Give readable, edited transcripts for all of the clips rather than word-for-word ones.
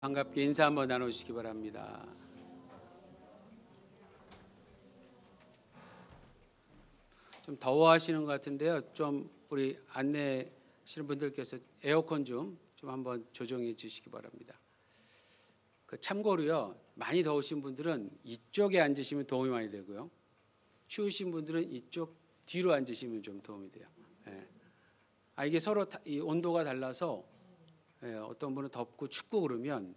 반갑게 인사 한번 나누시기 바랍니다. 좀 더워하시는 것 같은데요. 좀 우리 안내하시는 분들께서 에어컨 좀 한번 조정해 주시기 바랍니다. 참고로요, 많이 더우신 분들은 이쪽에 앉으시면 도움이 많이 되고요. 추우신 분들은 이쪽 뒤로 앉으시면 좀 도움이 돼요. 이게 서로 이 온도가 달라서 어떤 분은 덥고 춥고 그러면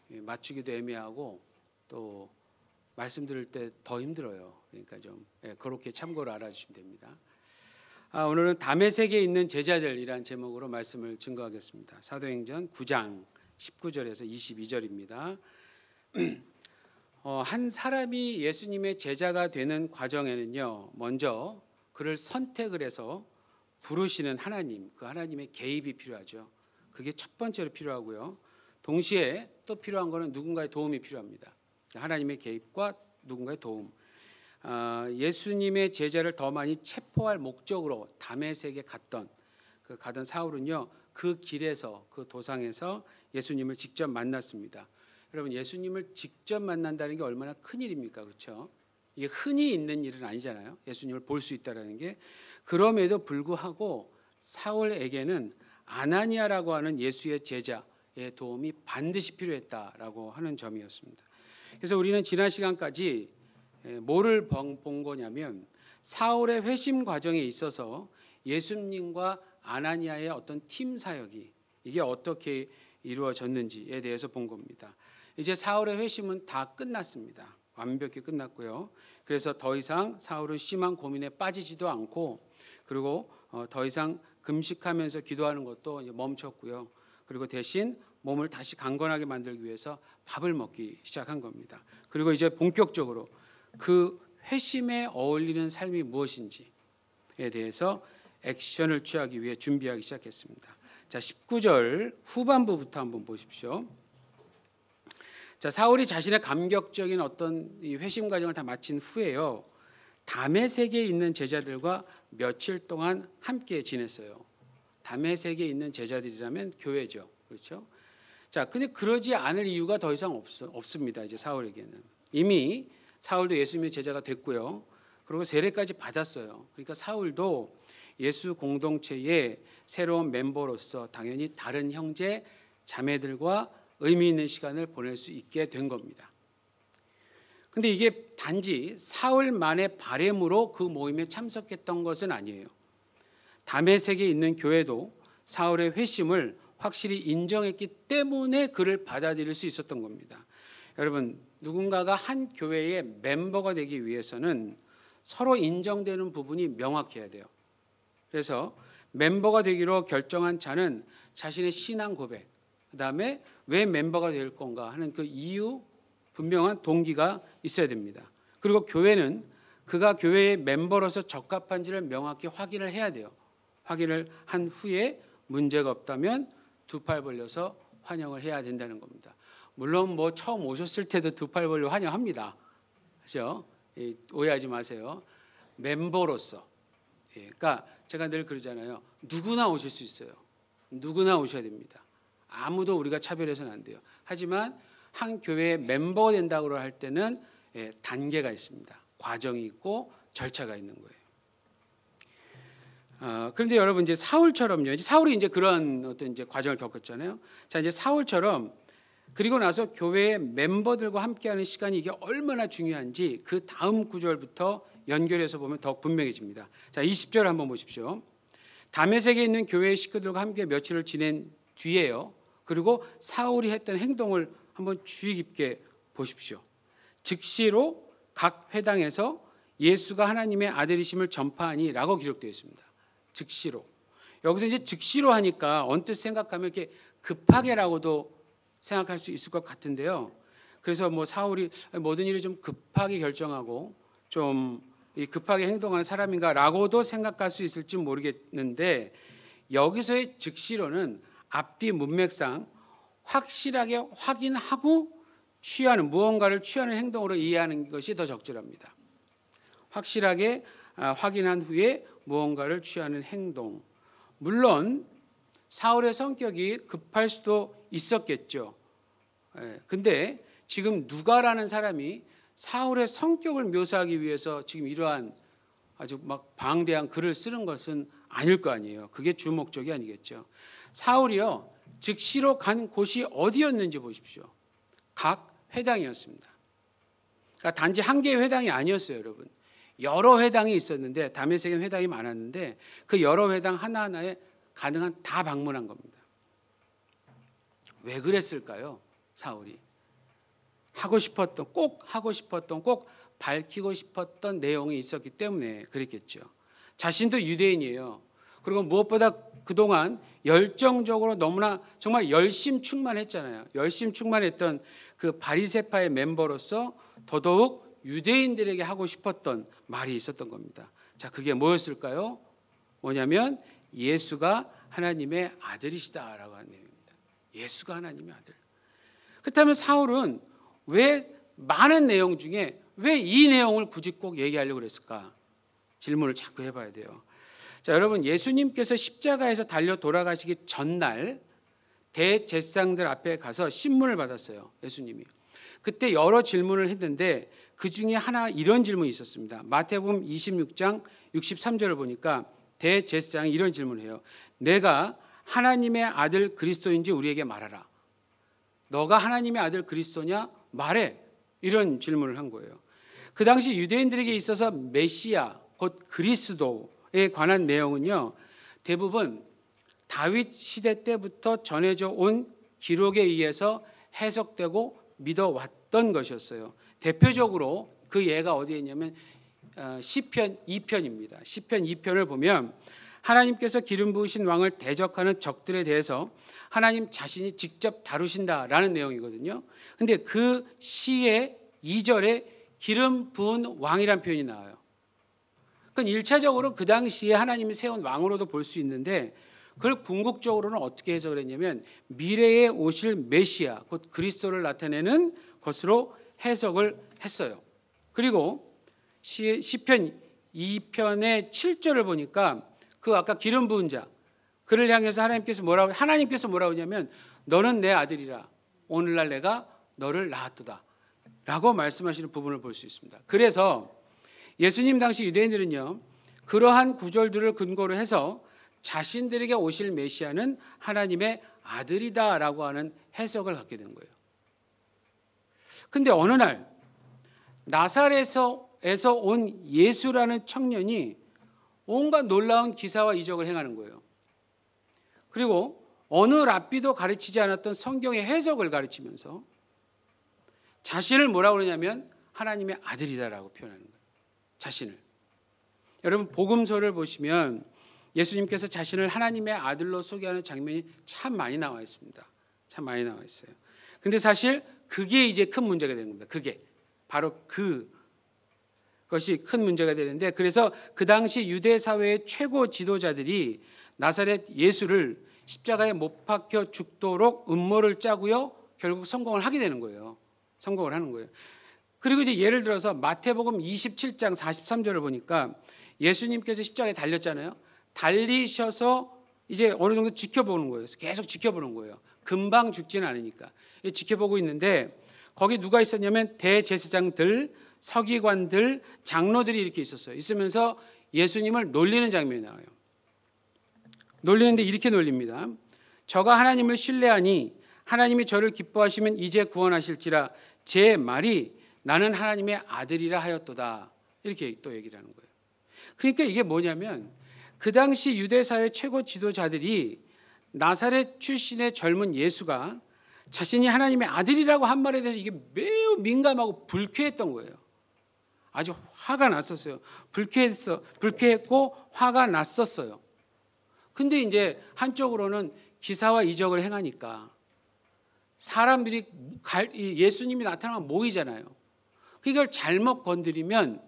맞추기도 애매하고 또 말씀드릴 때 더 힘들어요. 그러니까 좀 그렇게 참고로 알아주시면 됩니다. 오늘은 담의 세계에 있는 제자들이란 제목으로 말씀을 증거하겠습니다. 사도행전 9장 19절에서 22절입니다. 한 사람이 예수님의 제자가 되는 과정에는요, 먼저 그를 선택을 해서 부르시는 하나님, 그 하나님의 개입이 필요하죠. 그게 첫 번째로 필요하고요. 동시에 또 필요한 것은 누군가의 도움이 필요합니다. 하나님의 개입과 누군가의 도움. 예수님의 제자를 더 많이 체포할 목적으로 다메섹에 가던 사울은요, 그 길에서, 그 도상에서 예수님을 직접 만났습니다. 여러분, 예수님을 직접 만난다는 게 얼마나 큰 일입니까? 그렇죠? 이게 흔히 있는 일은 아니잖아요. 예수님을 볼 수 있다는 게. 그럼에도 불구하고 사울에게는 아나니아라고 하는 예수의 제자의 도움이 반드시 필요했다라고 하는 점이었습니다. 그래서 우리는 지난 시간까지 뭐를 본 거냐면, 사울의 회심 과정에 있어서 예수님과 아나니아의 어떤 팀 사역이 이게 어떻게 이루어졌는지에 대해서 본 겁니다. 이제 사울의 회심은 다 끝났습니다. 완벽히 끝났고요. 그래서 더 이상 사울은 심한 고민에 빠지지도 않고, 그리고 더 이상 금식하면서 기도하는 것도 멈췄고요. 그리고 대신 몸을 다시 강건하게 만들기 위해서 밥을 먹기 시작한 겁니다. 그리고 이제 본격적으로 그 회심에 어울리는 삶이 무엇인지에 대해서 액션을 취하기 위해 준비하기 시작했습니다. 자, 19절 후반부부터 한번 보십시오. 자, 사울이 자신의 감격적인 어떤 이 회심 과정을 다 마친 후에요, 다메섹에 있는 제자들과 며칠 동안 함께 지냈어요. 다메섹에 있는 제자들이라면 교회죠, 그렇죠? 자, 근데 그러지 않을 이유가 더 이상 없습니다. 이제 사울에게는 이미 사울도 예수님의 제자가 됐고요. 그리고 세례까지 받았어요. 그러니까 사울도 예수 공동체의 새로운 멤버로서 당연히 다른 형제 자매들과 의미 있는 시간을 보낼 수 있게 된 겁니다. 근데 이게 단지 사울만의 바램으로 그 모임에 참석했던 것은 아니에요. 다메섹에 있는 교회도 사울의 회심을 확실히 인정했기 때문에 그를 받아들일 수 있었던 겁니다. 여러분, 누군가가 한 교회의 멤버가 되기 위해서는 서로 인정되는 부분이 명확해야 돼요. 그래서 멤버가 되기로 결정한 자는 자신의 신앙 고백, 그다음에 왜 멤버가 될 건가 하는 그 이유, 분명한 동기가 있어야 됩니다. 그리고 교회는 그가 교회의 멤버로서 적합한지를 명확히 확인을 해야 돼요. 확인을 한 후에 문제가 없다면 두 팔 벌려서 환영을 해야 된다는 겁니다. 물론 뭐 처음 오셨을 때도 두 팔 벌려 환영합니다. 그렇죠? 오해하지 마세요. 멤버로서. 그러니까 제가 늘 그러잖아요. 누구나 오실 수 있어요. 누구나 오셔야 됩니다. 아무도 우리가 차별해서는 안 돼요. 하지만 한 교회의 멤버가 된다고 할 때는 단계가 있습니다. 과정이 있고 절차가 있는 거예요. 그런데 여러분, 이제 사울처럼요. 사울이 이제 그런 어떤 이제 과정을 겪었잖아요. 자, 이제 사울처럼 그리고 나서 교회의 멤버들과 함께하는 시간이 이게 얼마나 중요한지 그 다음 구절부터 연결해서 보면 더 분명해집니다. 자, 20절 한번 보십시오. 다메섹에 있는 교회의 식구들과 함께 며칠을 지낸 뒤에요. 그리고 사울이 했던 행동을 한번 주의 깊게 보십시오. 즉시로 각 회당에서 예수가 하나님의 아들이심을 전파하니라고 기록되어 있습니다. 즉시로. 여기서 이제 즉시로 하니까 언뜻 생각하면 이렇게 급하게라고도 생각할 수 있을 것 같은데요. 그래서 뭐 사울이 모든 일을 좀 급하게 결정하고 좀 급하게 행동하는 사람인가라고도 생각할 수 있을지 모르겠는데, 여기서의 즉시로는 앞뒤 문맥상 확실하게 확인하고 취하는, 무언가를 취하는 행동으로 이해하는 것이 더 적절합니다. 확실하게 확인한 후에 무언가를 취하는 행동. 물론 사울의 성격이 급할 수도 있었겠죠. 근데 지금 누가라는 사람이 사울의 성격을 묘사하기 위해서 지금 이러한 아주 막 방대한 글을 쓰는 것은 아닐 거 아니에요. 그게 주 목적이 아니겠죠. 사울이요, 즉시로 간 곳이 어디였는지 보십시오. 각 회당이었습니다. 그러니까 단지 한 개의 회당이 아니었어요, 여러분. 여러 회당이 있었는데, 다메섹엔 회당이 많았는데 그 여러 회당 하나하나에 가능한 다 방문한 겁니다. 왜 그랬을까요? 사울이 꼭 하고 싶었던, 꼭 밝히고 싶었던 내용이 있었기 때문에 그랬겠죠. 자신도 유대인이에요. 그리고 무엇보다 그동안 열정적으로 너무나 정말 열심 충만했잖아요. 열심 충만했던 그 바리새파의 멤버로서 더더욱 유대인들에게 하고 싶었던 말이 있었던 겁니다. 자, 그게 뭐였을까요? 뭐냐면 예수가 하나님의 아들이시다라고 하는 내용입니다. 예수가 하나님의 아들. 그렇다면 사울은 왜 많은 내용 중에 왜 이 내용을 굳이 꼭 얘기하려고 그랬을까? 질문을 자꾸 해봐야 돼요. 자, 여러분, 예수님께서 십자가에서 달려 돌아가시기 전날 대제사장들 앞에 가서 신문을 받았어요. 예수님이. 그때 여러 질문을 했는데 그 중에 하나 이런 질문이 있었습니다. 마태복음 26장 63절을 보니까 대제사장이 이런 질문을 해요. 내가 하나님의 아들 그리스도인지 우리에게 말하라. 너가 하나님의 아들 그리스도냐? 말해. 이런 질문을 한 거예요. 그 당시 유대인들에게 있어서 메시아, 곧 그리스도에 관한 내용은요, 대부분 다윗 시대 때부터 전해져 온 기록에 의해서 해석되고 믿어왔던 것이었어요. 대표적으로 그 예가 어디에 있냐면 시편 2편입니다. 시편 2편을 보면 하나님께서 기름 부으신 왕을 대적하는 적들에 대해서 하나님 자신이 직접 다루신다라는 내용이거든요. 근데 그 시의 2절에 기름 부은 왕이란 표현이 나와요. 그건 1차적으로 그 당시에 하나님이 세운 왕으로도 볼 수 있는데 그걸 궁극적으로는 어떻게 해석을 했냐면 미래에 오실 메시아, 곧 그리스도를 나타내는 것으로 해석을 했어요. 그리고 시편 2편의 7절을 보니까 그 아까 기름 부은 자, 그를 향해서 하나님께서 뭐라고 하냐면 너는 내 아들이라 오늘날 내가 너를 낳았도다 라고 말씀하시는 부분을 볼 수 있습니다. 그래서 예수님 당시 유대인들은요, 그러한 구절들을 근거로 해서 자신들에게 오실 메시아는 하나님의 아들이다라고 하는 해석을 갖게 된 거예요. 근데 어느 날 나사렛에서 온 예수라는 청년이 온갖 놀라운 기사와 이적을 행하는 거예요. 그리고 어느 랍비도 가르치지 않았던 성경의 해석을 가르치면서 자신을 뭐라고 그러냐면 하나님의 아들이다라고 표현하는 거예요. 자신을. 여러분, 복음서를 보시면 예수님께서 자신을 하나님의 아들로 소개하는 장면이 참 많이 나와 있습니다. 참 많이 나와 있어요. 근데 사실 그게 이제 큰 문제가 되는 겁니다. 그게 바로 그것이 큰 문제가 되는데, 그래서 그 당시 유대 사회의 최고 지도자들이 나사렛 예수를 십자가에 못 박혀 죽도록 음모를 짜고요, 결국 성공을 하게 되는 거예요. 성공을 하는 거예요. 그리고 이제 예를 들어서 마태복음 27장 43절을 보니까 예수님께서 십자가에 달렸잖아요. 달리셔서 이제 어느 정도 지켜보는 거예요. 계속 지켜보는 거예요. 금방 죽지는 않으니까 지켜보고 있는데, 거기 누가 있었냐면 대제사장들, 서기관들, 장로들이 이렇게 있었어요. 있으면서 예수님을 놀리는 장면이 나와요. 놀리는데 이렇게 놀립니다. 저가 하나님을 신뢰하니 하나님이 저를 기뻐하시면 이제 구원하실지라 제 말이 나는 하나님의 아들이라 하였도다. 이렇게 또 얘기를 하는 거예요. 그러니까 이게 뭐냐면 그 당시 유대사회 최고 지도자들이 나사렛 출신의 젊은 예수가 자신이 하나님의 아들이라고 한 말에 대해서 이게 매우 민감하고 불쾌했던 거예요. 아주 화가 났었어요. 불쾌했고 화가 났었어요. 근데 이제 한쪽으로는 기사와 이적을 행하니까 사람들이 예수님이 나타나면 모이잖아요. 이걸 잘못 건드리면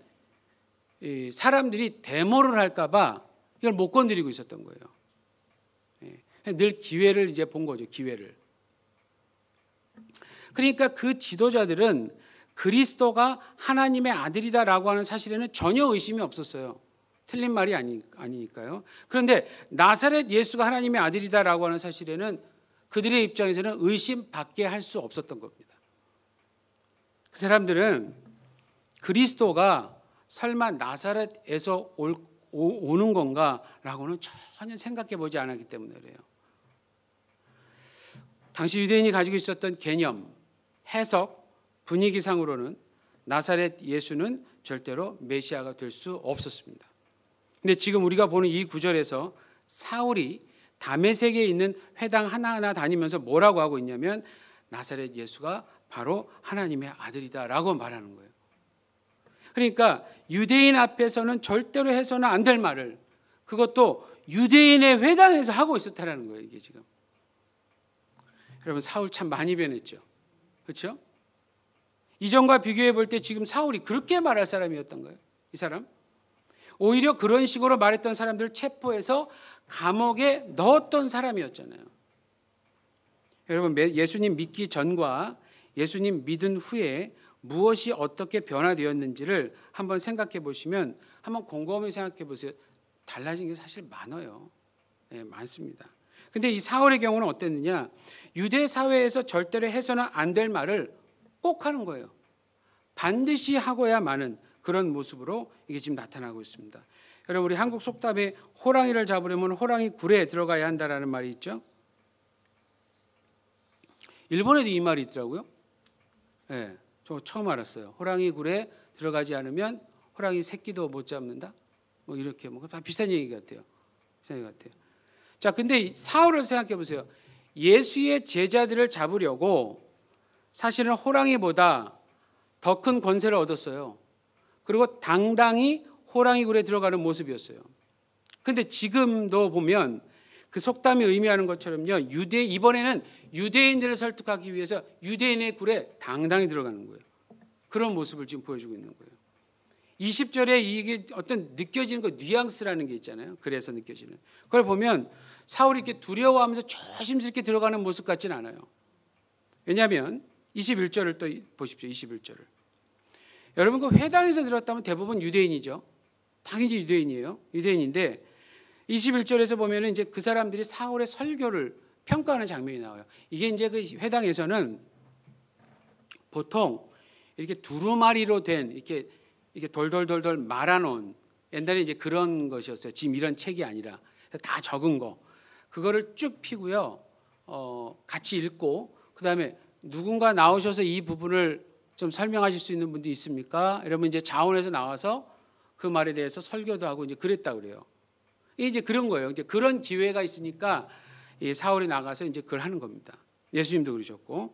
사람들이 데모를 할까 봐 이걸 못 건드리고 있었던 거예요. 늘 기회를 이제 본 거죠. 기회를. 그러니까 그 지도자들은 그리스도가 하나님의 아들이다라고 하는 사실에는 전혀 의심이 없었어요. 틀린 말이 아니니까요. 그런데 나사렛 예수가 하나님의 아들이다라고 하는 사실에는 그들의 입장에서는 의심받게 할 수 없었던 겁니다. 그 사람들은 그리스도가 설마 나사렛에서 오는 건가라고는 전혀 생각해 보지 않았기 때문에 그래요. 당시 유대인이 가지고 있었던 개념, 해석, 분위기상으로는 나사렛 예수는 절대로 메시아가 될 수 없었습니다. 근데 지금 우리가 보는 이 구절에서 사울이 다메섹에 있는 회당 하나하나 다니면서 뭐라고 하고 있냐면 나사렛 예수가 바로 하나님의 아들이다라고 말하는 거예요. 그러니까 유대인 앞에서는 절대로 해서는 안 될 말을, 그것도 유대인의 회당에서 하고 있었다라는 거예요. 이게 지금. 여러분, 사울 참 많이 변했죠. 그렇죠? 이전과 비교해 볼 때 지금 사울이 그렇게 말할 사람이었던 거예요. 이 사람. 오히려 그런 식으로 말했던 사람들을 체포해서 감옥에 넣었던 사람이었잖아요. 여러분, 예수님 믿기 전과 예수님 믿은 후에 무엇이 어떻게 변화되었는지를 한번 생각해 보시면, 한번 곰곰이 생각해 보세요. 달라진 게 사실 많아요. 네, 많습니다. 근데 이 사울의 경우는 어땠느냐? 유대 사회에서 절대로 해서는 안 될 말을 꼭 하는 거예요. 반드시 하고야 마는 그런 모습으로 이게 지금 나타나고 있습니다. 여러분, 우리 한국 속담에 호랑이를 잡으려면 호랑이 굴에 들어가야 한다라는 말이 있죠. 일본에도 이 말이 있더라고요. 네, 저 처음 알았어요. 호랑이 굴에 들어가지 않으면 호랑이 새끼도 못 잡는다. 뭐 이렇게 뭐 비슷한 얘기 같아요. 비슷한 얘기 같아요. 자, 근데 사울을 생각해 보세요. 예수의 제자들을 잡으려고 사실은 호랑이보다 더 큰 권세를 얻었어요. 그리고 당당히 호랑이 굴에 들어가는 모습이었어요. 근데 지금도 보면 그 속담이 의미하는 것처럼요, 이번에는 유대인들을 설득하기 위해서 유대인의 굴에 당당히 들어가는 거예요. 그런 모습을 지금 보여주고 있는 거예요. 20절에 이게 어떤 느껴지는 그 뉘앙스라는 게 있잖아요. 그래서 느껴지는. 그걸 보면 사울이 이렇게 두려워하면서 조심스럽게 들어가는 모습 같지는 않아요. 왜냐하면 21절을 또 보십시오. 21절을. 여러분, 그 회당에서 들었다면 대부분 유대인이죠. 당연히 유대인이에요. 유대인인데 21절에서 보면은 이제 그 사람들이 사울의 설교를 평가하는 장면이 나와요. 이게 이제 그 회당에서는 보통 이렇게 두루마리로 된 이렇게 돌돌돌돌 말아놓은, 옛날에 이제 그런 것이었어요. 지금 이런 책이 아니라 다 적은 거, 그거를 쭉 피고요. 같이 읽고, 그 다음에 누군가 나오셔서 이 부분을 좀 설명하실 수 있는 분도 있습니까? 이러면 이제 자원에서 나와서 그 말에 대해서 설교도 하고 이제 그랬다 그래요. 이제 그런 거예요. 이제 그런 기회가 있으니까 이 사울이 나가서 이제 그걸 하는 겁니다. 예수님도 그러셨고.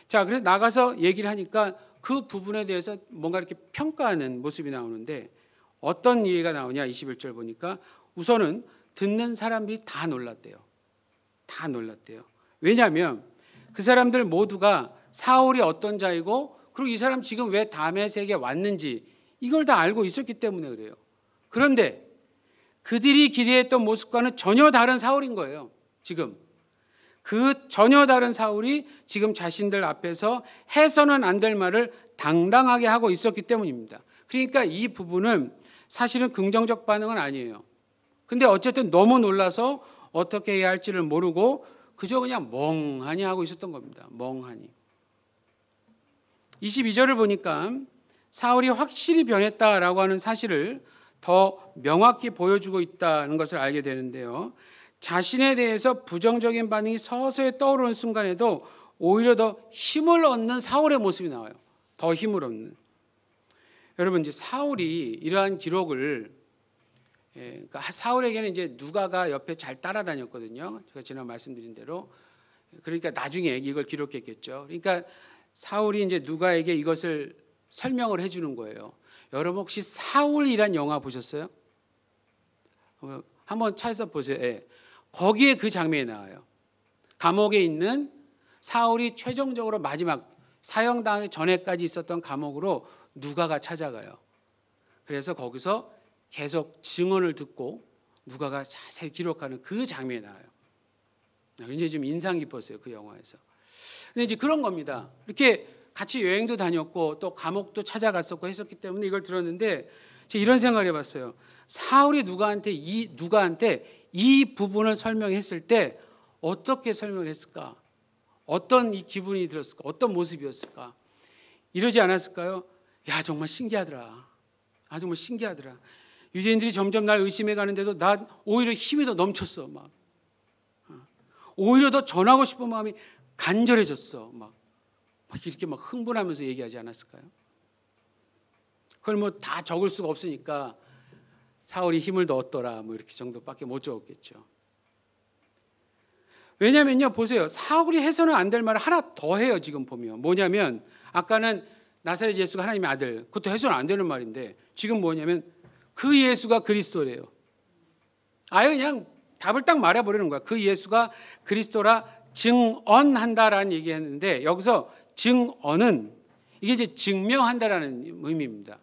자, 그래서 나가서 얘기를 하니까 그 부분에 대해서 뭔가 이렇게 평가하는 모습이 나오는데, 어떤 얘기가 나오냐? 21절 보니까 우선은 듣는 사람들이 다 놀랐대요. 다 놀랐대요. 왜냐하면 그 사람들 모두가 사울이 어떤 자이고, 그리고 이 사람 지금 왜 다메섹에 왔는지 이걸 다 알고 있었기 때문에 그래요. 그런데 그들이 기대했던 모습과는 전혀 다른 사울인 거예요. 지금 그 전혀 다른 사울이 지금 자신들 앞에서 해서는 안 될 말을 당당하게 하고 있었기 때문입니다. 그러니까 이 부분은 사실은 긍정적 반응은 아니에요. 근데 어쨌든 너무 놀라서 어떻게 해야 할지를 모르고 그저 그냥 멍하니 하고 있었던 겁니다. 멍하니. 22절을 보니까 사울이 확실히 변했다라고 하는 사실을 더 명확히 보여주고 있다는 것을 알게 되는데요. 자신에 대해서 부정적인 반응이 서서히 떠오르는 순간에도 오히려 더 힘을 얻는 사울의 모습이 나와요. 더 힘을 얻는. 여러분, 이제 사울이 이러한 기록을, 그러니까 사울에게는 이제 누가가 옆에 잘 따라다녔거든요. 제가 지난 말씀드린 대로. 그러니까 나중에 이걸 기록했겠죠. 그러니까 사울이 이제 누가에게 이것을 설명을 해주는 거예요. 여러분, 혹시 사울이란 영화 보셨어요? 한번 찾아서 보세요. 예. 거기에 그 장면이 나와요. 감옥에 있는 사울이 최종적으로 마지막 사형당하기 전에까지 있었던 감옥으로 누가가 찾아가요. 그래서 거기서 계속 증언을 듣고 누가가 자세히 기록하는 그 장면이 나와요. 굉장히 좀 인상 깊었어요, 그 영화에서. 근데 이제 그런 겁니다. 이렇게 같이 여행도 다녔고 또 감옥도 찾아갔었고 했었기 때문에 이걸 들었는데, 제가 이런 생각을 해봤어요. 사울이 누가한테 이 부분을 설명했을 때 어떻게 설명을 했을까? 어떤 이 기분이 들었을까? 어떤 모습이었을까? 이러지 않았을까요? 야, 정말 신기하더라. 아, 정말 신기하더라. 유대인들이 점점 날 의심해 가는데도 난 오히려 힘이 더 넘쳤어. 막 오히려 더 전하고 싶은 마음이 간절해졌어. 막 이렇게 막 흥분하면서 얘기하지 않았을까요? 그걸 뭐 다 적을 수가 없으니까 사울이 힘을 더 얻더라 뭐 이렇게 정도밖에 못 적었겠죠. 왜냐면요, 보세요. 사울이 해서는 안 될 말을 하나 더 해요. 지금 보면 뭐냐면, 아까는 나사렛 예수가 하나님의 아들, 그것도 해서는 안 되는 말인데, 지금 뭐냐면 그 예수가 그리스도래요. 아예 그냥 답을 딱 말해버리는 거야. 그 예수가 그리스도라 증언한다라는 얘기했는데, 여기서 증언은 이게 이제 증명한다라는 의미입니다.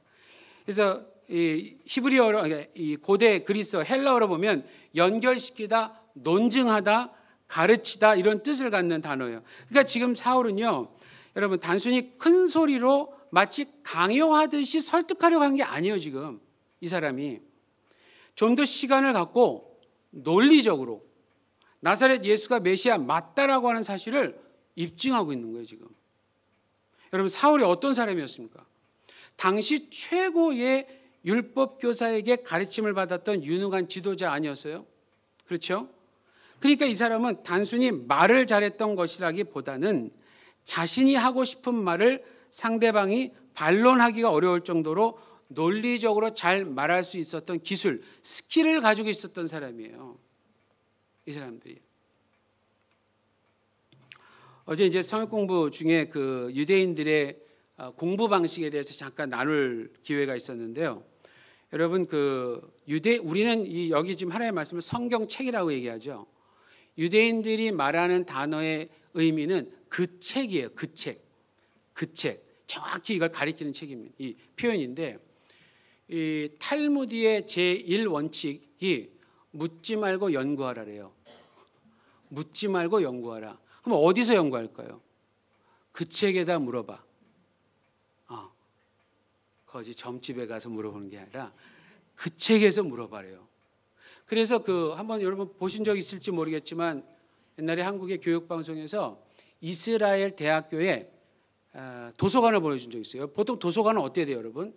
그래서 이 히브리어로, 이 고대 그리스어 헬라어로 보면 연결시키다, 논증하다, 가르치다 이런 뜻을 갖는 단어예요. 그러니까 지금 사울은요, 여러분 단순히 큰 소리로 마치 강요하듯이 설득하려고 한 게 아니에요. 지금 이 사람이 좀 더 시간을 갖고 논리적으로 나사렛 예수가 메시아 맞다라고 하는 사실을 입증하고 있는 거예요. 지금 여러분, 사울이 어떤 사람이었습니까? 당시 최고의 율법 교사에게 가르침을 받았던 유능한 지도자 아니었어요? 그렇죠? 그러니까 이 사람은 단순히 말을 잘했던 것이라기보다는 자신이 하고 싶은 말을 상대방이 반론하기가 어려울 정도로 논리적으로 잘 말할 수 있었던 기술, 스킬을 가지고 있었던 사람이에요. 이 사람들이. 어제 이제 성역 공부 중에 그 유대인들의 공부 방식에 대해서 잠깐 나눌 기회가 있었는데요. 여러분, 우리는 여기 지금 하나님의 말씀을 성경책이라고 얘기하죠. 유대인들이 말하는 단어의 의미는 그 책이에요. 그 책. 정확히 이걸 가리키는 책입니다. 이 표현인데, 이 탈무드의 제1원칙이 묻지 말고 연구하라래요. 묻지 말고 연구하라. 그럼 어디서 연구할까요? 그 책에다 물어봐. 거기 점집에 가서 물어보는 게 아니라 그 책에서 물어봐래요. 그래서 한번 여러분 보신 적 있을지 모르겠지만, 옛날에 한국의 교육방송에서 이스라엘 대학교에 도서관을 보내준 적 있어요. 보통 도서관은 어때야 돼요, 여러분?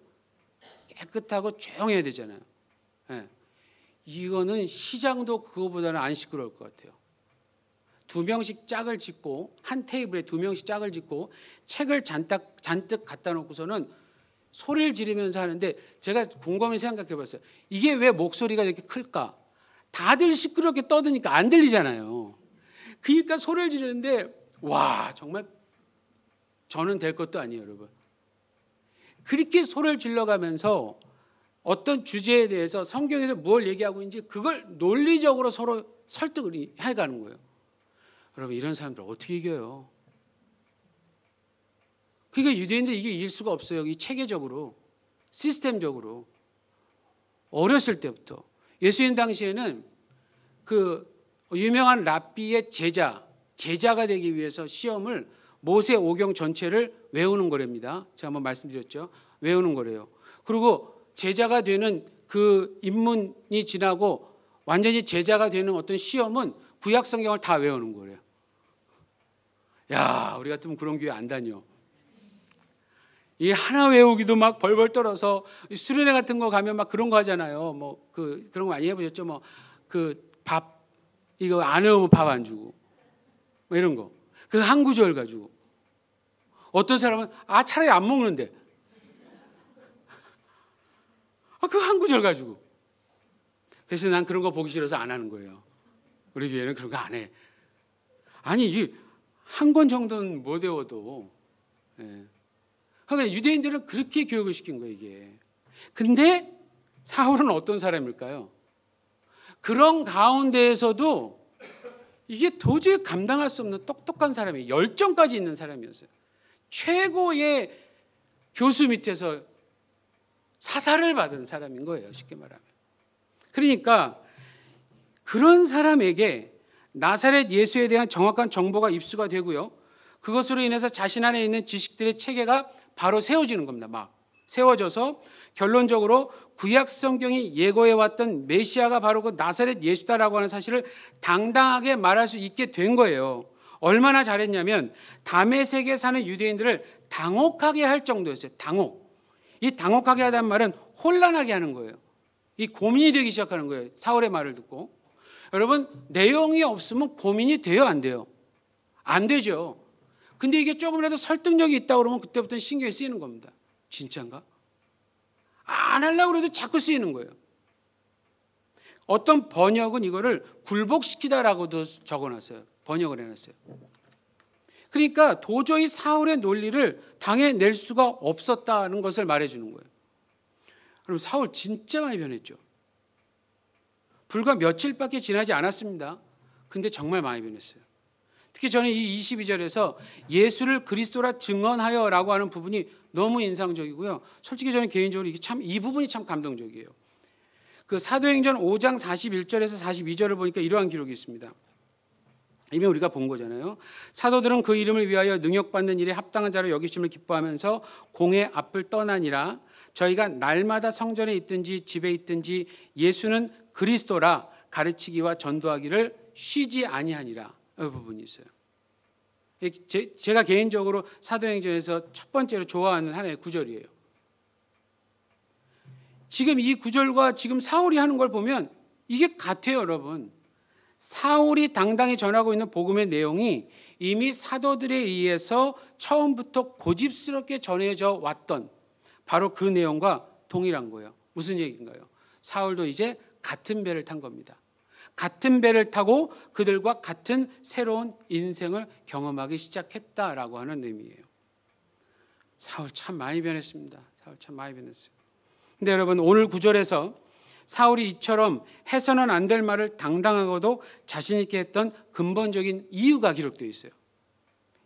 깨끗하고 조용해야 되잖아요. 네. 이거는 시장도 그거보다는 안 시끄러울 것 같아요. 2명씩 짝을 짓고, 한 테이블에 2명씩 짝을 짓고 책을 잔뜩 갖다 놓고서는 소리를 지르면서 하는데, 제가 곰곰이 생각해 봤어요. 이게 왜 목소리가 이렇게 클까? 다들 시끄럽게 떠드니까 안 들리잖아요. 그러니까 소리를 지르는데, 와, 정말 저는 될 것도 아니에요, 여러분. 그렇게 소리를 질러가면서 어떤 주제에 대해서 성경에서 뭘 얘기하고 있는지 그걸 논리적으로 서로 설득을 해가는 거예요. 여러분, 이런 사람들 어떻게 이겨요? 그러니까 유대인들 이게 이길 수가 없어요. 이 체계적으로, 시스템적으로. 어렸을 때부터. 예수님 당시에는 그 유명한 랍비의 제자가 되기 위해서 시험을 모세 오경 전체를 외우는 거랍니다. 제가 한번 말씀드렸죠. 외우는 거래요. 그리고 제자가 되는 그 입문이 지나고 완전히 제자가 되는 어떤 시험은 구약 성경을 다 외우는 거래요. 야, 우리 같으면 그런 교회 안 다녀. 이 하나 외우기도 막 벌벌 떨어서, 수련회 같은 거 가면 막 그런 거 하잖아요. 뭐 그런 거 많이 해보셨죠? 뭐 밥 이거 안 외우면 밥 안 주고, 뭐 이런 거. 그 한 구절 가지고. 어떤 사람은 차라리 안 먹는데, 그 한 구절 가지고. 그래서 난 그런 거 보기 싫어서 안 하는 거예요. 우리 교회는 그런 거 안 해. 아니, 이 한 권 정도는 못 외워도. 예. 그러니까 유대인들은 그렇게 교육을 시킨 거예요, 이게. 근데 사울은 어떤 사람일까요? 그런 가운데에서도 이게 도저히 감당할 수 없는 똑똑한 사람이에요. 열정까지 있는 사람이었어요. 최고의 교수 밑에서 사사를 받은 사람인 거예요, 쉽게 말하면. 그러니까 그런 사람에게 나사렛 예수에 대한 정확한 정보가 입수가 되고요, 그것으로 인해서 자신 안에 있는 지식들의 체계가 바로 세워지는 겁니다. 막 세워져서 결론적으로 구약 성경이 예고해왔던 메시아가 바로 그 나사렛 예수다라고 하는 사실을 당당하게 말할 수 있게 된 거예요. 얼마나 잘했냐면 다메섹에 사는 유대인들을 당혹하게 할 정도였어요. 당혹. 이 당혹하게 하다는 말은 혼란하게 하는 거예요. 이 고민이 되기 시작하는 거예요. 사울의 말을 듣고. 여러분, 내용이 없으면 고민이 돼요, 안 돼요? 안 되죠. 근데 이게 조금이라도 설득력이 있다 그러면 그때부터 신경이 쓰이는 겁니다. 진짜인가? 안 하려고 해도 자꾸 쓰이는 거예요. 어떤 번역은 이거를 굴복시키다라고도 적어놨어요. 번역을 해놨어요. 그러니까 도저히 사울의 논리를 당해낼 수가 없었다는 것을 말해주는 거예요. 그럼 사울 진짜 많이 변했죠. 불과 며칠밖에 지나지 않았습니다. 근데 정말 많이 변했어요. 특히 저는 이 22절에서 예수를 그리스도라 증언하여 라고 하는 부분이 너무 인상적이고요. 솔직히 저는 개인적으로 이 부분이 참 감동적이에요. 그 사도행전 5장 41절에서 42절을 보니까 이러한 기록이 있습니다. 이미 우리가 본 거잖아요. 사도들은 그 이름을 위하여 능욕받는 일에 합당한 자로 여기심을 기뻐하면서 공회 앞을 떠나니라. 저희가 날마다 성전에 있든지 집에 있든지 예수는 그리스도라 가르치기와 전도하기를 쉬지 아니하니라. 이 부분이 있어요. 제가 개인적으로 사도행전에서 첫 번째로 좋아하는 하나의 구절이에요. 지금 이 구절과 지금 사울이 하는 걸 보면 이게 같아요, 여러분. 사울이 당당히 전하고 있는 복음의 내용이 이미 사도들에 의해서 처음부터 고집스럽게 전해져 왔던 바로 그 내용과 동일한 거예요. 무슨 얘기인가요? 사울도 이제 같은 배를 탄 겁니다. 같은 배를 타고 그들과 같은 새로운 인생을 경험하기 시작했다라고 하는 의미예요. 사울 참 많이 변했습니다. 사울 참 많이 변했어요. 근데 여러분, 오늘 9절에서 사울이 이처럼 해서는 안 될 말을 당당하고도 자신 있게 했던 근본적인 이유가 기록되어 있어요.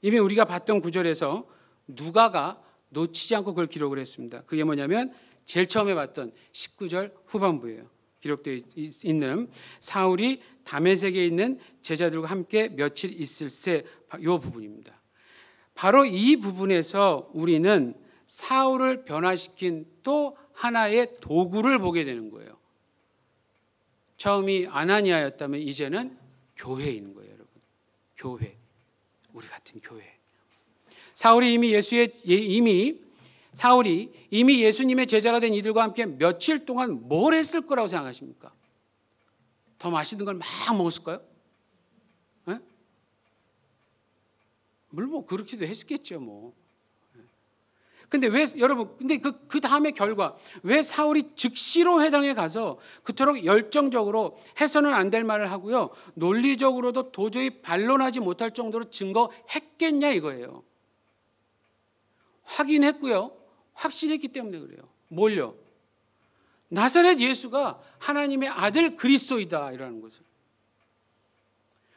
이미 우리가 봤던 9절에서 누가가 놓치지 않고 그걸 기록을 했습니다. 그게 뭐냐면 제일 처음에 봤던 19절 후반부예요. 기록되어 있는 사울이 다메섹에 있는 제자들과 함께 며칠 있을새, 이 부분입니다. 바로 이 부분에서 우리는 사울을 변화시킨 또 하나의 도구를 보게 되는 거예요. 처음이 아나니아였다면 이제는 교회인 거예요, 여러분. 교회, 우리 같은 교회. 사울이 이미 예수님의 제자가 된 이들과 함께 며칠 동안 뭘 했을 거라고 생각하십니까? 더 맛있는 걸 막 먹었을까요? 네? 물론 뭐 그렇게도 했겠죠, 뭐. 근데 왜 여러분, 근데 그 다음의 결과, 왜 사울이 즉시로 회당에 가서 그토록 열정적으로 해서는 안 될 말을 하고요, 논리적으로도 도저히 반론하지 못할 정도로 증거했겠냐 이거예요. 확인했고요, 확신했기 때문에 그래요. 뭘요? 나사렛 예수가 하나님의 아들 그리스도이다 이라는 것을.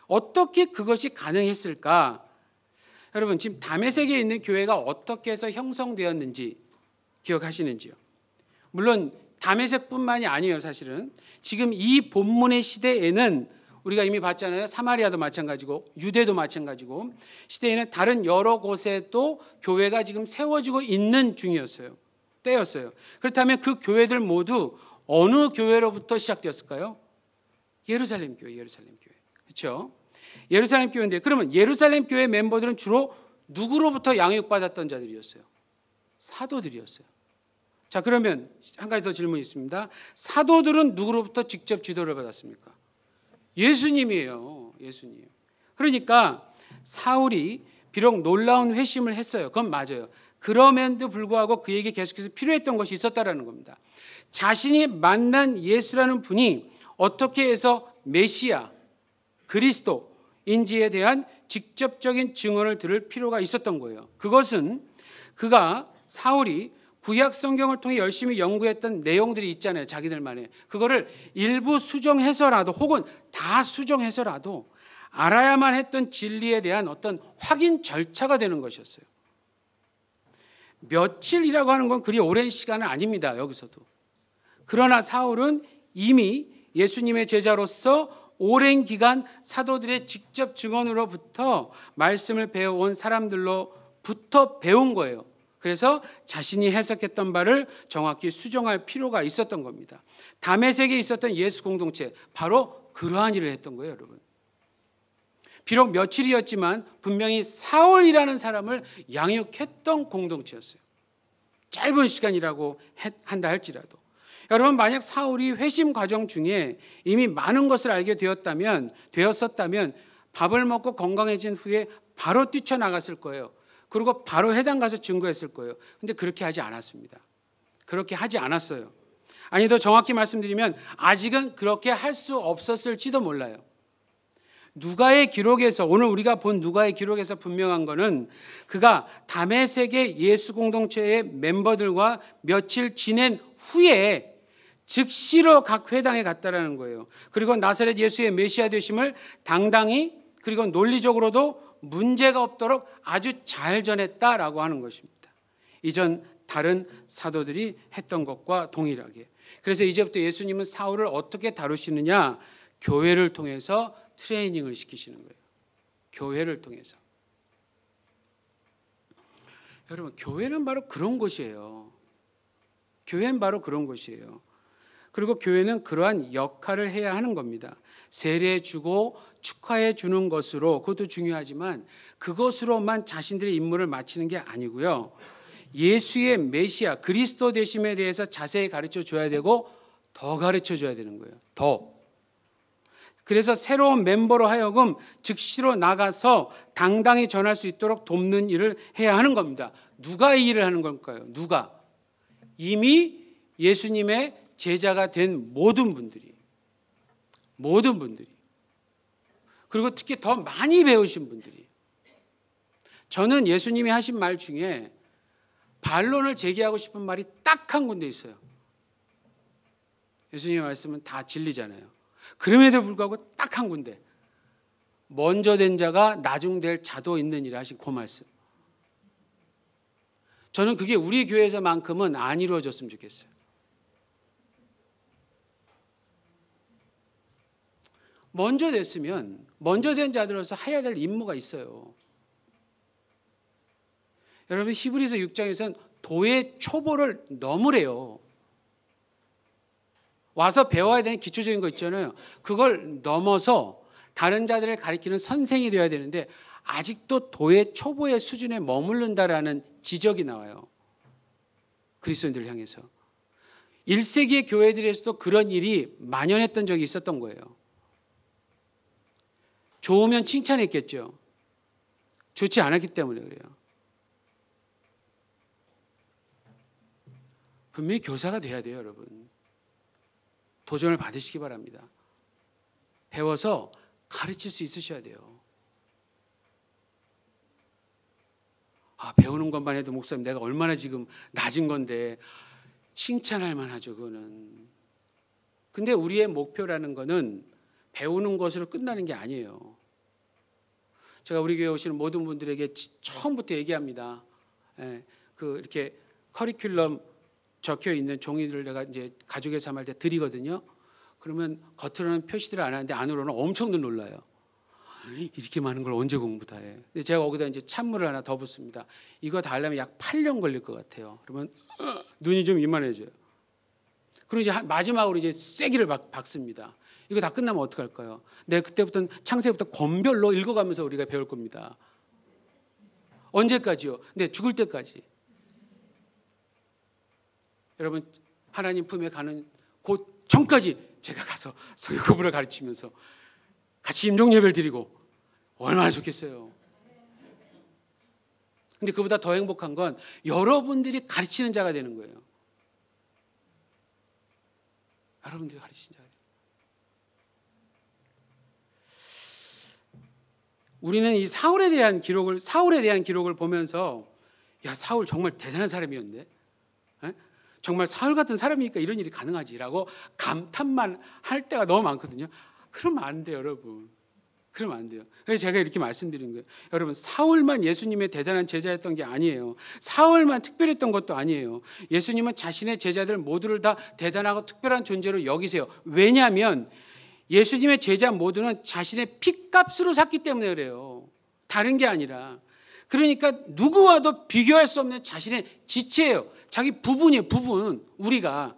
어떻게 그것이 가능했을까? 여러분, 지금 다메섹에 있는 교회가 어떻게 해서 형성되었는지 기억하시는지요? 물론 다메섹뿐만이 아니에요. 사실은 지금 이 본문의 시대에는 우리가 이미 봤잖아요. 사마리아도 마찬가지고 유대도 마찬가지고 시대에는 다른 여러 곳에도 교회가 지금 세워지고 있는 중이었어요. 때였어요. 그렇다면 그 교회들 모두 어느 교회로부터 시작되었을까요? 예루살렘 교회, 그렇죠? 예루살렘 교회인데, 그러면 예루살렘 교회 멤버들은 주로 누구로부터 양육받았던 자들이었어요? 사도들이었어요. 자, 그러면 한 가지 더 질문이 있습니다. 사도들은 누구로부터 직접 지도를 받았습니까? 예수님이에요. 예수님. 그러니까 사울이 비록 놀라운 회심을 했어요. 그건 맞아요. 그럼에도 불구하고 그에게 계속해서 필요했던 것이 있었다라는 겁니다. 자신이 만난 예수라는 분이 어떻게 해서 메시아, 그리스도인지에 대한 직접적인 증언을 들을 필요가 있었던 거예요. 그것은 사울이 구약 성경을 통해 열심히 연구했던 내용들이 있잖아요. 자기들만의. 그거를 일부 수정해서라도 혹은 다 수정해서라도 알아야만 했던 진리에 대한 어떤 확인 절차가 되는 것이었어요. 며칠이라고 하는 건 그리 오랜 시간은 아닙니다. 여기서도. 그러나 사울은 이미 예수님의 제자로서 오랜 기간 사도들의 직접 증언으로부터 말씀을 배워온 사람들로부터 배운 거예요. 그래서 자신이 해석했던 바를 정확히 수정할 필요가 있었던 겁니다. 다메섹에 있었던 예수 공동체, 바로 그러한 일을 했던 거예요, 여러분. 비록 며칠이었지만 분명히 사울이라는 사람을 양육했던 공동체였어요. 짧은 시간이라고 한다 할지라도. 여러분, 만약 사울이 회심 과정 중에 이미 많은 것을 알게 되었었다면 밥을 먹고 건강해진 후에 바로 뛰쳐나갔을 거예요. 그리고 바로 회당 가서 증거했을 거예요. 근데 그렇게 하지 않았습니다. 그렇게 하지 않았어요. 아니, 더 정확히 말씀드리면 아직은 그렇게 할 수 없었을지도 몰라요. 누가의 기록에서, 오늘 우리가 본 누가의 기록에서 분명한 것은 그가 다메섹의 예수 공동체의 멤버들과 며칠 지낸 후에 즉시로 각 회당에 갔다라는 거예요. 그리고 나사렛 예수의 메시아 되심을 당당히 그리고 논리적으로도 문제가 없도록 아주 잘 전했다라고 하는 것입니다. 이전 다른 사도들이 했던 것과 동일하게. 그래서 이제부터 예수님은 사울을 어떻게 다루시느냐? 교회를 통해서 트레이닝을 시키시는 거예요. 교회를 통해서. 여러분, 교회는 바로 그런 곳이에요. 교회는 바로 그런 곳이에요. 그리고 교회는 그러한 역할을 해야 하는 겁니다. 세례 주고 축하해 주는 것으로, 그것도 중요하지만 그것으로만 자신들의 임무를 마치는 게 아니고요. 예수의 메시아 그리스도 되심에 대해서 자세히 가르쳐 줘야 되고 더 가르쳐 줘야 되는 거예요. 더. 그래서 새로운 멤버로 하여금 즉시로 나가서 당당히 전할 수 있도록 돕는 일을 해야 하는 겁니다. 누가 이 일을 하는 걸까요? 누가? 이미 예수님의 제자가 된 모든 분들이. 그리고 특히 더 많이 배우신 분들이. 저는 예수님이 하신 말 중에 반론을 제기하고 싶은 말이 딱 한 군데 있어요. 예수님의 말씀은 다 진리잖아요. 그럼에도 불구하고 딱 한 군데. 먼저 된 자가 나중 될 자도 있느니라 하신 그 말씀. 저는 그게 우리 교회에서만큼은 안 이루어졌으면 좋겠어요. 먼저 됐으면 먼저 된 자들로서 해야 될 임무가 있어요. 여러분, 히브리서 6장에서는 도의 초보를 넘으래요. 와서 배워야 되는 기초적인 거 있잖아요. 그걸 넘어서 다른 자들을 가리키는 선생이 되어야 되는데 아직도 도의 초보의 수준에 머무른다라는 지적이 나와요. 그리스도인들을 향해서. 1세기의 교회들에서도 그런 일이 만연했던 적이 있었던 거예요. 좋으면 칭찬했겠죠. 좋지 않았기 때문에 그래요. 분명히 교사가 돼야 돼요, 여러분. 도전을 받으시기 바랍니다. 배워서 가르칠 수 있으셔야 돼요. 배우는 것만 해도 목사님 내가 얼마나 지금 낮은 건데 칭찬할 만하죠, 그거는. 근데 우리의 목표라는 거는 배우는 것으로 끝나는 게 아니에요. 제가 우리 교회 오시는 모든 분들에게 처음부터 얘기합니다. 이렇게 커리큘럼 적혀 있는 종이들을 내가 이제 가족의 삶 할 때 드리거든요. 그러면 겉으로는 표시들을 안 하는데 안으로는 엄청 놀라요. 이렇게 많은 걸 언제 공부 다 해? 근데 제가 거기다 이제 찬물을 하나 더 붓습니다. 이거 다 하려면 약 8년 걸릴 것 같아요. 그러면 눈이 좀 이만해져요. 그리고 이제 마지막으로 이제 쐐기를 박습니다. 이거 다 끝나면 어떡할까요? 네, 그때부터는 창세부터 권별로 읽어가면서 우리가 배울 겁니다. 언제까지요? 네, 죽을 때까지. 여러분, 하나님 품에 가는 그 전까지 제가 가서 서유고부를 가르치면서 같이 임종예배를 드리고 얼마나 좋겠어요. 근데 그보다 더 행복한 건 여러분들이 가르치는 자가 되는 거예요. 여러분들이 가르치는 자가. 우리는 이 사울에 대한 기록을 보면서 야, 사울 정말 대단한 사람이었는데, 정말 사울 같은 사람이니까 이런 일이 가능하지라고 감탄만 할 때가 너무 많거든요. 그러면 안 돼요, 여러분. 그러면 안 돼요. 그래서 제가 이렇게 말씀드리는 거예요. 여러분, 사울만 예수님의 대단한 제자였던 게 아니에요. 사울만 특별했던 것도 아니에요. 예수님은 자신의 제자들 모두를 다 대단하고 특별한 존재로 여기세요. 왜냐하면 예수님의 제자 모두는 자신의 핏값으로 샀기 때문에 그래요. 다른 게 아니라. 그러니까 누구와도 비교할 수 없는 자신의 지체예요. 자기 부분이에요, 부분. 우리가.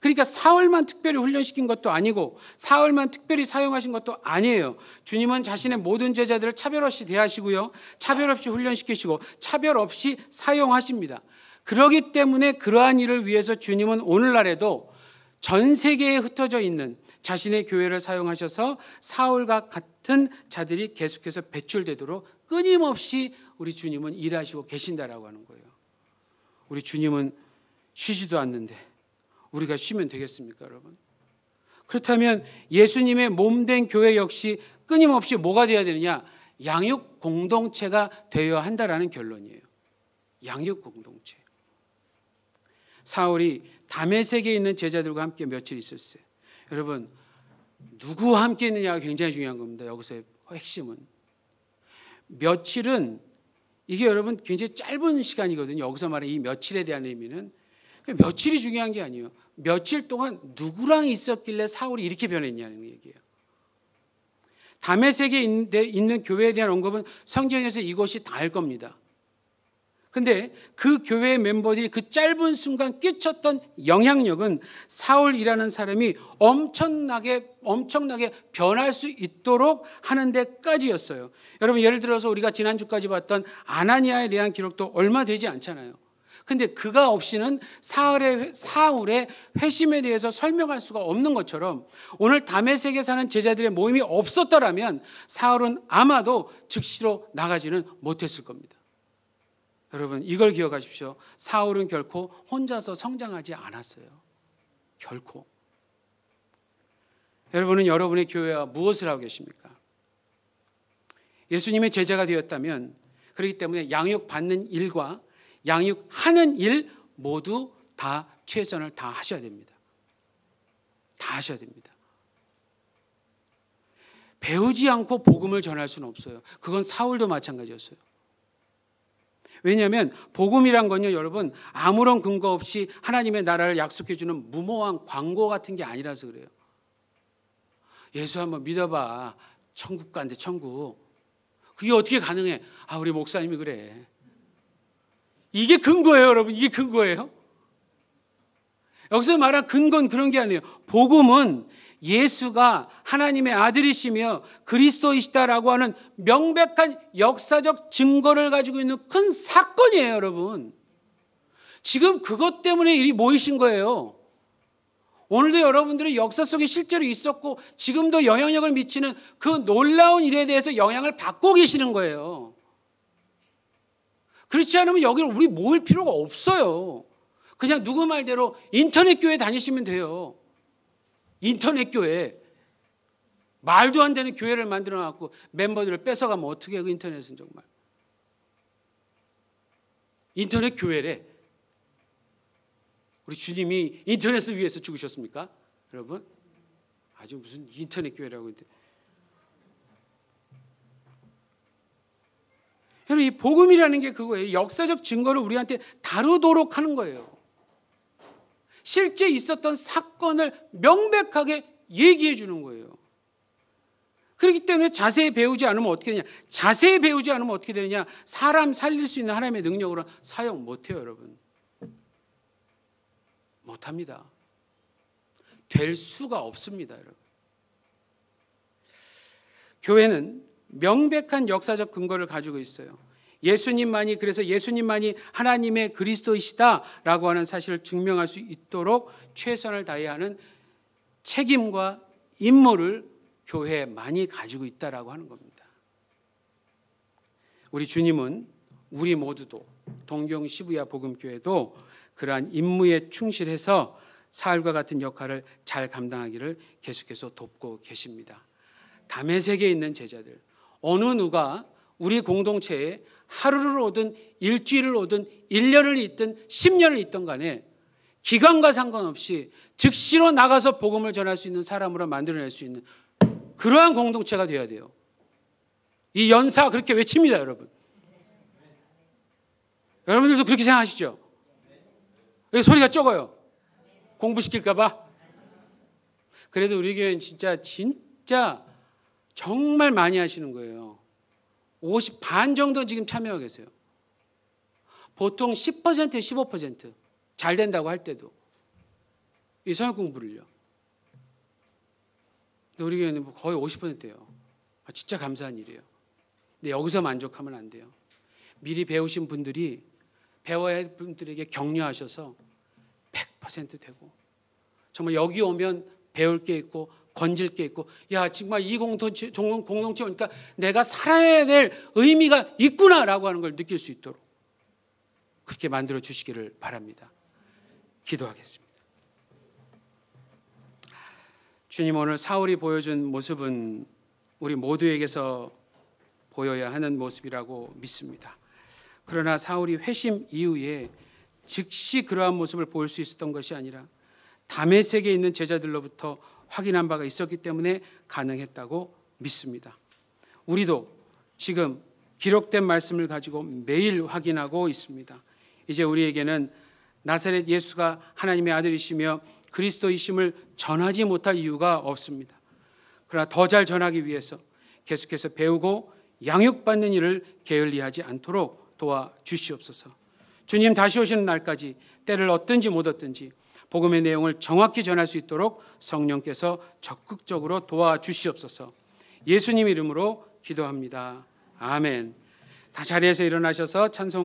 그러니까 사흘만 특별히 훈련시킨 것도 아니고 사흘만 특별히 사용하신 것도 아니에요. 주님은 자신의 모든 제자들을 차별 없이 대하시고요, 차별 없이 훈련시키시고 차별 없이 사용하십니다. 그렇기 때문에 그러한 일을 위해서 주님은 오늘날에도 전 세계에 흩어져 있는 자신의 교회를 사용하셔서 사울과 같은 자들이 계속해서 배출되도록 끊임없이 우리 주님은 일하시고 계신다라고 하는 거예요. 우리 주님은 쉬지도 않는데 우리가 쉬면 되겠습니까, 여러분? 그렇다면 예수님의 몸된 교회 역시 끊임없이 뭐가 되어야 되느냐? 양육 공동체가 되어야 한다라는 결론이에요. 양육 공동체. 사울이 다메섹에 있는 제자들과 함께 며칠 있었어요. 여러분, 누구와 함께 있느냐가 굉장히 중요한 겁니다. 여기서의 핵심은. 며칠은 이게 여러분 굉장히 짧은 시간이거든요. 여기서 말하는 이 며칠에 대한 의미는 며칠이 중요한 게 아니에요. 며칠 동안 누구랑 있었길래 사울이 이렇게 변했냐는 얘기예요. 다메섹에 있는 교회에 대한 언급은 성경에서 이것이 다일 겁니다. 근데 그 교회의 멤버들이 그 짧은 순간 끼쳤던 영향력은 사울이라는 사람이 엄청나게 변할 수 있도록 하는 데까지였어요. 여러분, 예를 들어서 우리가 지난주까지 봤던 아나니아에 대한 기록도 얼마 되지 않잖아요. 근데 그가 없이는 사울의 회심에 대해서 설명할 수가 없는 것처럼 오늘 다메섹에 사는 제자들의 모임이 없었더라면 사울은 아마도 즉시로 나가지는 못했을 겁니다. 여러분, 이걸 기억하십시오. 사울은 결코 혼자서 성장하지 않았어요. 결코. 여러분은 여러분의 교회와 무엇을 하고 계십니까? 예수님의 제자가 되었다면, 그렇기 때문에 양육받는 일과 양육하는 일 모두 다 최선을 다하셔야 됩니다. 다 하셔야 됩니다. 배우지 않고 복음을 전할 수는 없어요. 그건 사울도 마찬가지였어요. 왜냐하면 복음이란 건요, 여러분, 아무런 근거 없이 하나님의 나라를 약속해 주는 무모한 광고 같은 게 아니라서 그래요. 예수 한번 믿어봐. 천국 간대, 천국. 그게 어떻게 가능해? 아, 우리 목사님이 그래. 이게 근거예요, 여러분. 이게 근거예요. 여기서 말한 근거는 그런 게 아니에요. 복음은 예수가 하나님의 아들이시며 그리스도이시다라고 하는 명백한 역사적 증거를 가지고 있는 큰 사건이에요, 여러분. 지금 그것 때문에 일이 모이신 거예요. 오늘도 여러분들은 역사 속에 실제로 있었고 지금도 영향력을 미치는 그 놀라운 일에 대해서 영향을 받고 계시는 거예요. 그렇지 않으면 여기를 우리 모일 필요가 없어요. 그냥 누구 말대로 인터넷 교회 다니시면 돼요. 인터넷 교회. 말도 안 되는 교회를 만들어놨고 멤버들을 뺏어가면 어떻게 해, 그 인터넷은 정말. 인터넷 교회래. 우리 주님이 인터넷을 위해서 죽으셨습니까? 여러분? 아주 무슨 인터넷 교회라고 했는데. 여러분, 이 복음이라는 게 그거예요. 역사적 증거를 우리한테 다루도록 하는 거예요. 실제 있었던 사건을 명백하게 얘기해 주는 거예요. 그렇기 때문에 자세히 배우지 않으면 어떻게 되냐? 자세히 배우지 않으면 어떻게 되느냐? 사람 살릴 수 있는 하나님의 능력으로 사용 못해요, 여러분. 못합니다. 될 수가 없습니다, 여러분. 교회는 명백한 역사적 근거를 가지고 있어요. 그래서 예수님만이 하나님의 그리스도이시다라고 하는 사실을 증명할 수 있도록 최선을 다해야 하는 책임과 임무를 교회에 많이 가지고 있다라고 하는 겁니다. 우리 주님은 우리 모두도 동경 시부야 복음교회도 그러한 임무에 충실해서 사울과 같은 역할을 잘 감당하기를 계속해서 돕고 계십니다. 다메섹에 있는 제자들, 어느 누가 우리 공동체에 하루를 오든 일주일을 오든 1년을 있든 10년을 있든 간에 기간과 상관없이 즉시로 나가서 복음을 전할 수 있는 사람으로 만들어낼 수 있는 그러한 공동체가 되어야 돼요. 이 연사 그렇게 외칩니다, 여러분. 여러분들도 그렇게 생각하시죠? 여기 소리가 적어요. 공부시킬까 봐. 그래도 우리 교회는 진짜 정말 많이 하시는 거예요. 50반 정도 지금 참여하고 계세요. 보통 10%, 15% 잘 된다고 할 때도. 이 성역 공부를요. 근데 우리 교회는 거의 50%예요. 진짜 감사한 일이에요. 근데 여기서 만족하면 안 돼요. 미리 배우신 분들이 배워야 할 분들에게 격려하셔서 100% 되고, 정말 여기 오면 배울 게 있고 건질 게 있고, 야 정말 이 공동체 오니까 내가 살아야 될 의미가 있구나라고 하는 걸 느낄 수 있도록 그렇게 만들어 주시기를 바랍니다. 기도하겠습니다. 주님, 오늘 사울이 보여준 모습은 우리 모두에게서 보여야 하는 모습이라고 믿습니다. 그러나 사울이 회심 이후에 즉시 그러한 모습을 보일 수 있었던 것이 아니라 다메섹에 있는 제자들로부터 확인한 바가 있었기 때문에 가능했다고 믿습니다. 우리도 지금 기록된 말씀을 가지고 매일 확인하고 있습니다. 이제 우리에게는 나사렛 예수가 하나님의 아들이시며 그리스도이심을 전하지 못할 이유가 없습니다. 그러나 더 잘 전하기 위해서 계속해서 배우고 양육받는 일을 게을리하지 않도록 도와주시옵소서. 주님 다시 오시는 날까지 때를 얻든지 못 얻든지 복음의 내용을 정확히 전할 수 있도록 성령께서 적극적으로 도와주시옵소서. 예수님 이름으로 기도합니다. 아멘. 다 자리에서 일어나셔서 찬송